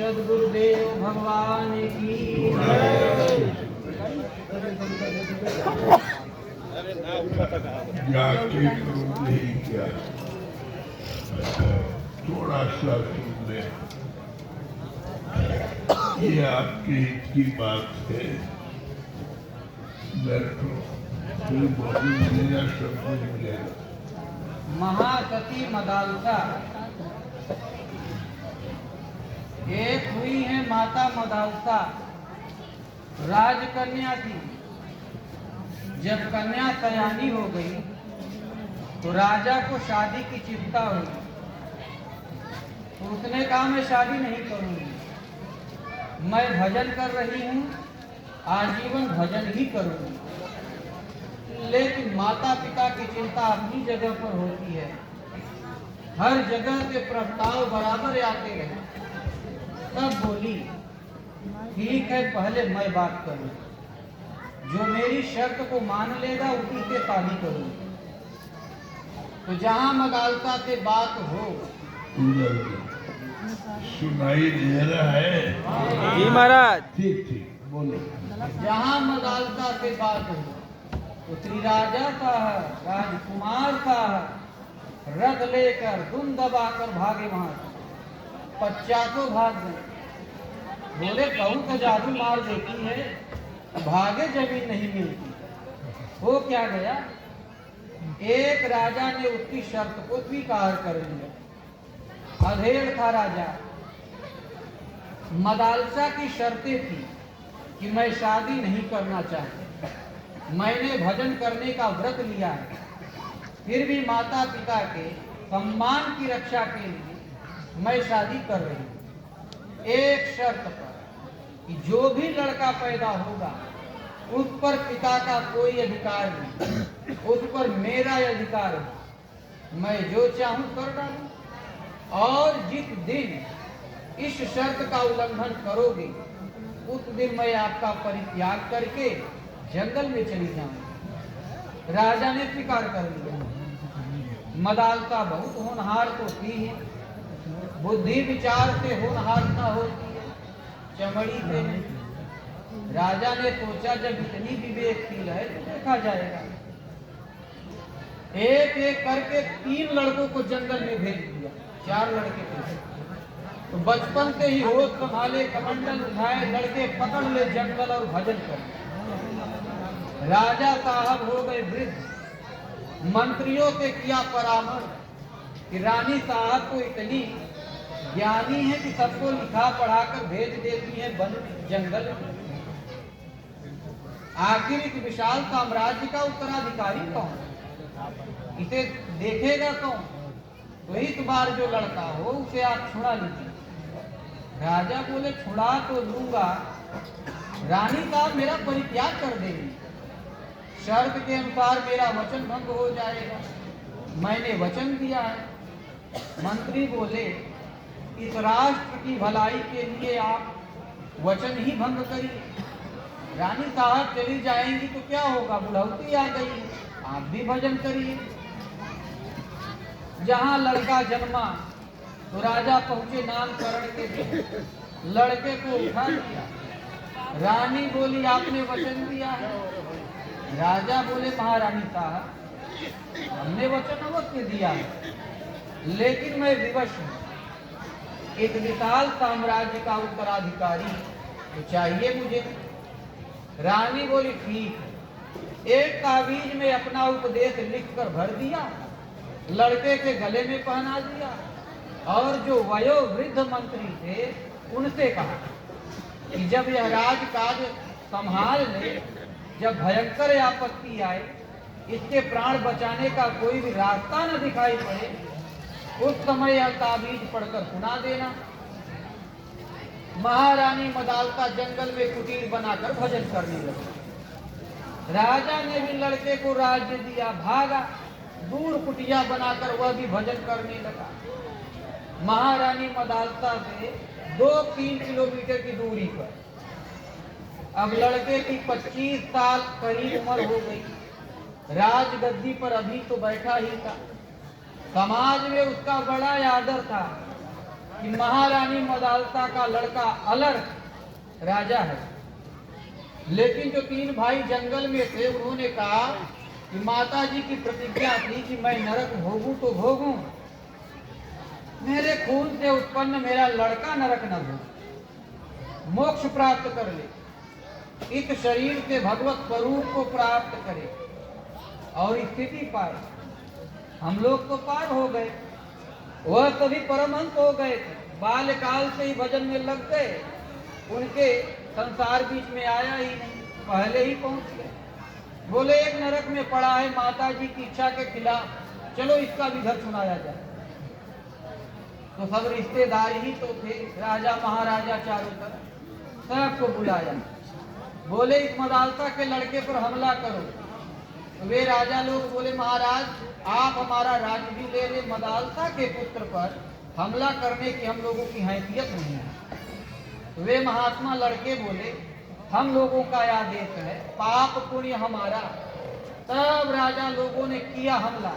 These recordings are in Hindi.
सद्गुरुदेव भगवान की जाके करो नहीं क्या, थोड़ा सा सुन ले। ये आपके हित की बात है। बैठो, फिर बहुत मिलेगा, सब कुछ मिलेगा। महासती मदालसा एक हुई है माता मदालसा, राजकन्या थी। जब कन्या सयानी हो गई तो राजा को शादी की चिंता हुई। तो उसने कहा मैं शादी नहीं करूंगी, मैं भजन कर रही हूँ, आजीवन भजन ही करूंगी। लेकिन माता पिता की चिंता अपनी जगह पर होती है, हर जगह के प्रस्ताव बराबर आते रहे। तब बोली ठीक है, पहले मैं बात करूं, जो मेरी शर्त को मान लेगा उसी से शादी करूंगी। तो जहां मदालसा से बात हो, सुनाई दे रहा है जी महाराज। ठीक ठीक बोलो। जहां मदालसा से बात हो तो श्री राजा साहब, राजकुमार साहब रथ लेकर धुन दबाकर भागे वहां से। पश्चातों भाग गए। बोले कहूं तो जादू मार देती है, भागे जमीन नहीं मिलती। हो क्या गया, एक राजा ने उसकी शर्त को स्वीकार कर लिया। अधेड़ था राजा। मदालसा की शर्तें थी कि मैं शादी नहीं करना चाहता, मैंने भजन करने का व्रत लिया है, फिर भी माता पिता के सम्मान की रक्षा के लिए मैं शादी कर रही हूँ। एक शर्त पर कि जो भी लड़का पैदा होगा उस पर पिता का कोई अधिकार नहीं, उस पर मेरा अधिकार है, मैं जो चाहूं कर डालूं। और जिस दिन इस शर्त का उल्लंघन करोगे उस दिन मैं आपका परित्याग करके जंगल में चली जाऊंगी। राजा ने स्वीकार कर लिया। मदालसा बहुत होनहार तो थी, बुद्धि विचार से होनहार न होती है, चमड़ी पे नहीं। राजा ने सोचा जब इतनी विवेकशील है तो देखा जाएगा। एक एक करके 3 लड़कों को जंगल में भेज दिया, 4 लड़के थे। तो बचपन से ही होश संभाले, कमंडल उठाए, लड़के पकड़ ले जंगल और भजन कर। राजा साहब हो गए वृद्ध। मंत्रियों से किया परामर्श कि रानी साहब को इतनी ज्ञानी है कि सबको लिखा पढ़ाकर भेज देती है वन जंगल। आखिर इस विशाल साम्राज्य का उत्तराधिकारी कौन, इसे देखेगा कौन? तो इस बार जो लड़का हो उसे आप छुड़ा लीजिए। राजा बोले छुड़ा तो लूंगा, रानी साहब मेरा परित्याग कर देगी, शर्त के अनुसार मेरा वचन भंग हो जाएगा, मैंने वचन दिया है। मंत्री बोले इस राष्ट्र की भलाई के लिए आप वचन ही भंग करिए। रानी साहब चली जाएंगी तो क्या होगा, बुढ़ौती आ गई, आप भी भजन करिए। जहां लड़का जन्मा तो राजा पहुंचे नामकरण के दिन, लड़के को उठा लिया। रानी बोली आपने वचन दिया है। राजा बोले महारानी साहब हमने वचन अवश्य दिया है, लेकिन मैं विवश हूँ, एक विशाल साम्राज्य का उत्तराधिकारी तो चाहिए मुझे। रानी बोली ठीक है। एक तावीज में अपना उपदेश लिखकर भर दिया, लड़के के गले में पहना दिया, और जो वयोवृद्ध मंत्री थे उनसे कहा कि जब यह राजकाज संभाल ले, जब भयंकर आपत्ति आए, इसके प्राण बचाने का कोई भी रास्ता न दिखाई पड़े, उस समय यह ताबीज पढ़कर सुना देना। महारानी मदालसा जंगल में कुटीर बनाकर भजन करने लगी। राजा ने भी लड़के को राज्य दिया, भागा, दूर कुटिया बनाकर वह भी भजन करने लगा। महारानी मदालसा से 2-3 किलोमीटर की दूरी पर। अब लड़के की 25 साल करीब उम्र हो गई, राजगद्दी पर अभी तो बैठा ही था। समाज में उसका बड़ा आदर था, कि महारानी मदालसा का लड़का अलर्क राजा है, लेकिन जो 3 भाई जंगल में थे उन्होंने कहा कि माता जी की प्रतिज्ञा थी कि मैं नरक भोगूं तो भोगूं, मेरे खून से उत्पन्न मेरा लड़का नरक न भोगे, मोक्ष प्राप्त कर ले, इस शरीर से भगवत स्वरूप को प्राप्त करे और स्थिति पाए। हम लोग तो पार हो गए, वह सभी परमहंस हो गए थे, बाल्यकाल से ही भजन में लग गए, उनके संसार बीच में आया ही नहीं, पहले ही पहुंच गए। बोले एक नरक में पड़ा है माता जी की इच्छा के खिलाफ, चलो इसका भी घर सुनाया जाए। तो सब रिश्तेदार ही तो थे, राजा महाराजा चारों तरफ, सबको बुलाया, बोले इस मदालसा के लड़के पर हमला करो। तो वे राजा लोग बोले महाराज आप हमारा राज्य भी ले ले, मदालसा के पुत्र पर हमला करने की हम लोगों की हैसियत नहीं है। तो वे महात्मा लड़के बोले हम लोगों का आदेश है, पाप पुण्य हमारा। तब राजा लोगों ने किया हमला,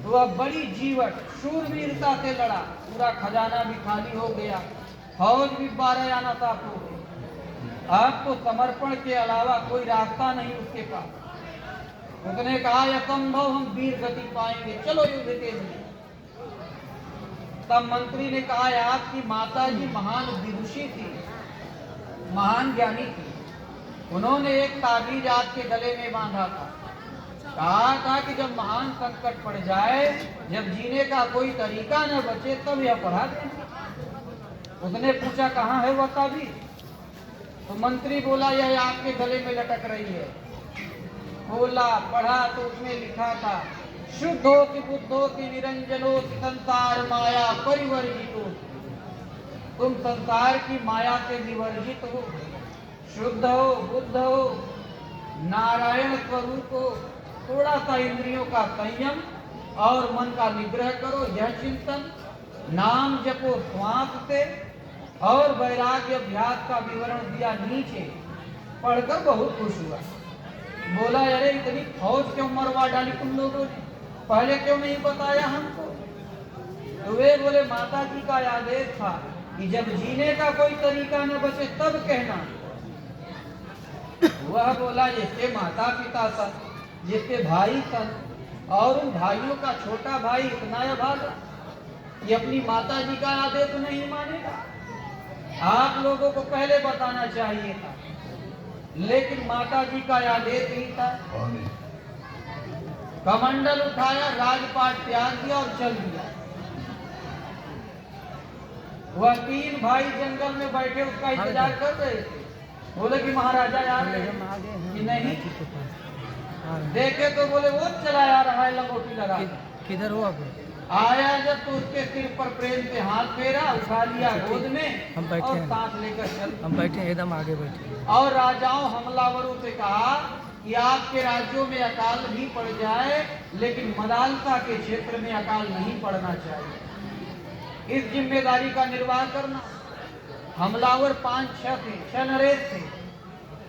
तो वह बड़ी जीवट शूरवीरता से लड़ा, पूरा खजाना भी खाली हो गया, फौज भी 12 आना साफ हो गई। अब तो समर्पण के अलावा कोई रास्ता नहीं उसके पास। उसने कहा असंभव हम वीर गति पाएंगे, चलो युद्ध के लिए। तब मंत्री ने कहा आपकी माता जी महान विदुषी थी, महान ज्ञानी थी, उन्होंने एक ताबीज आपके गले में बांधा था, कहा था कि जब महान संकट पड़ जाए, जब जीने का कोई तरीका न बचे तब यह पढ़ा दें। उसने पूछा कहाँ है वह ताबीज? तो मंत्री बोला यह आपके गले में लटक रही है। बोला पढ़ा तो उसमें लिखा था शुद्धोति बुद्धोति निरंजनोति संसार माया परिवर्जितो। तुम संसार की माया से विवर्जित हो, शुद्ध हो, बुद्ध हो, नारायण स्वरूप हो। थोड़ा सा इंद्रियों का संयम और मन का निग्रह करो, यह चिंतन, नाम जपो श्वास से, और वैराग्य अभ्यास का विवरण दिया नीचे, पढ़कर बहुत खुश हुआ। बोला अरे इतनी फौज क्यों मरवा डाली तुम लोगों ने, पहले क्यों नहीं बताया हमको? तो वे बोले माता जी का आदेश था कि जब जीने का कोई तरीका न बचे तब कहना। वह बोला जिसके माता पिता सन, जिसके भाई सन, और उन भाइयों का छोटा भाई इतना अभागा, ये अपनी माता जी का आदेश नहीं मानेगा। आप लोगों को पहले बताना चाहिए था, लेकिन माता जी का आदेश ही था। कमंडल उठाया, राजपाट त्याग दिया और चल दिया। वह 3 भाई जंगल में बैठे उसका इंतजार कर रहे थे। बोले कि महाराजा यार कि नहीं, देखे तो बोले वो चला आ रहा है लंगोटी लगा। किधर हो आप? आया जब तो उसके सिर पर प्रेम से हाथ फेरा, उठा लिया गोद में हम बैठे और हैं। सांस लेकर चल। हम बैठे हैं, एकदम आगे बैठे। और राजाओं हमलावरों से कहा कि आपके राज्यों में अकाल भी पड़ जाए, लेकिन मदालसा के क्षेत्र में अकाल नहीं पड़ना चाहिए। इस जिम्मेदारी का निर्वाह करना। हमलावर 5-6 थे, 6 नरेश थे।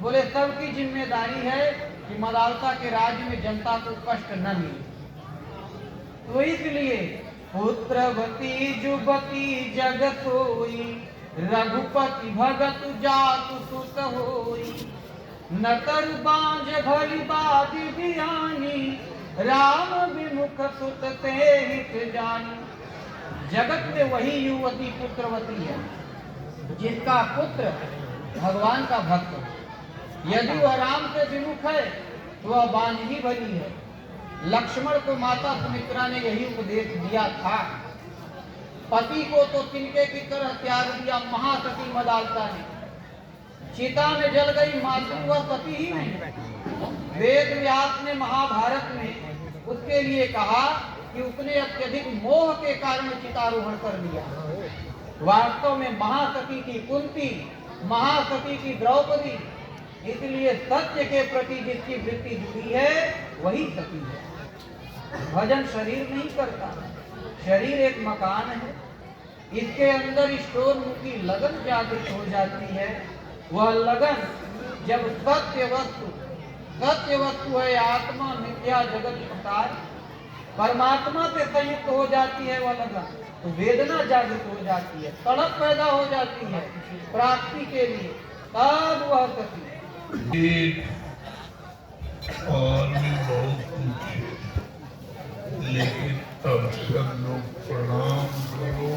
बोले सबकी जिम्मेदारी है कि मदालसा के राज्य में जनता को कष्ट न मिले। तो इसलिए पुत्रवती जुबती जगत होई, रघुपति भगत जातु सुत होई, नतर बांझ भली बादी बियानी, राम विमुख सुत ते हित जानी। जगत में वही युवती पुत्रवती है जिसका पुत्र भगवान का भक्त है। यदि वह राम से विमुख है तो वह बांझ ही भली है। लक्ष्मण को माता सुमित्रा ने यही उपदेश दिया था। पति को तो तिनके की तरह त्याग दिया महासती मदालसा ने, चिता में जल गई मातृ वह पति ही नहीं। वेद व्यास ने महाभारत में उसके लिए कहा कि उसने अत्यधिक मोह के कारण चितारोहण कर लिया। वास्तव में महासती की कुंती, महासती की द्रौपदी, इसलिए सत्य के प्रति जिसकी वृत्ति जुड़ी है वही सती है। भजन शरीर नहीं करता, शरीर एक मकान है, इसके अंदर स्टोर रूम की लगन जागृत हो जाती है। वह लगन जब सत्य वस्तु है आत्मा मिथ्या जगत प्रकार परमात्मा से संयुक्त हो जाती है, वह लगन तो वेदना जागृत हो जाती है, तड़प पैदा हो जाती है प्राप्ति के लिए। तब वह गति। एक और भी बहुत कुछ है, लेकिन अब सब लोग प्रणाम करो।